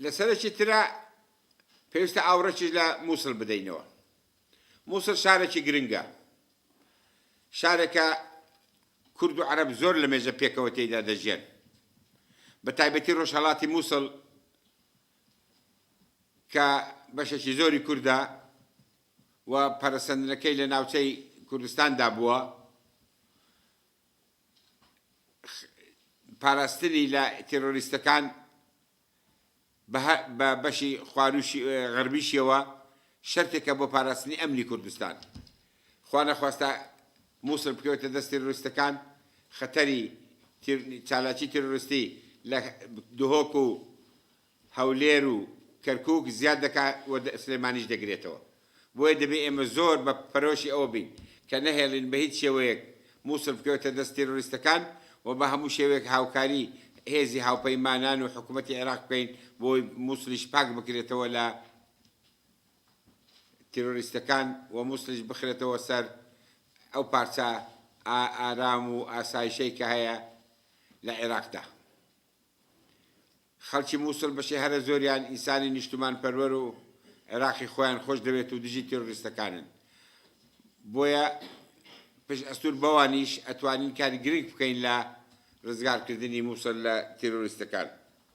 لەسەرێکی ترە پێویستە ئاوڕێکیش لە مووسڵ بدەینەوە. مووسڵ شارێکی گرنگە، شارێکە کورد و عەرەب زۆر لە مێژە پێکەوە تێیدا دەژێن، بە تایبەتی ڕۆژهەڵاتی مووسڵ کە بەشێکی زۆری کووردە و پەرەسەندنەکەی لە ناوچەی کوردستاندا بووە، پاراستنی لە تێرۆریستەکان بە بەشی خواروشی غەربیشیەوە شەرتێکە بۆ پاراستنی ئەمنی کوردستان. خوا نەخواستە مووسڵ بکەوێتە دەست تێرۆریستەکان، خەتەری چالاکی تێرۆریستی لە دهۆک و هەولێر و کەرکووک زیاد دەکات و سلێمانیش دەگرێتەوە. بۆیە دەبێ ئێمە زۆر بە پەرۆشی ئەوە بین کە نەهێڵین بە هیچ شێوەیەک مووسڵ بکەوێتە دەست تێرۆریستەکان و بە هەموو شێوەیەک هاوکاری هێزی هاوپەیمانان و حکوومەتی عێراق بکەین بۆی مووسڵیش پاک بکرێتەوە لە تێرۆریستەکان و مووسڵیش بخرێتەوە سەر ئەو پارچە ئارام و ئاسایشەی کە هەیە لە عێراقدا. خەڵکی مووسڵ بەشی هەرە زۆریان ئینسانی نیشتمان پەروەر و عێراقی خۆیان خۆش دەوێت و دژی تێرۆریستەکانن. بۆیە پشت ئەستور بەوانیش ئەتوانین کاری گرنگ بکەین لە ڕزگارکردنی مووسڵ لە تێرۆریستەکان.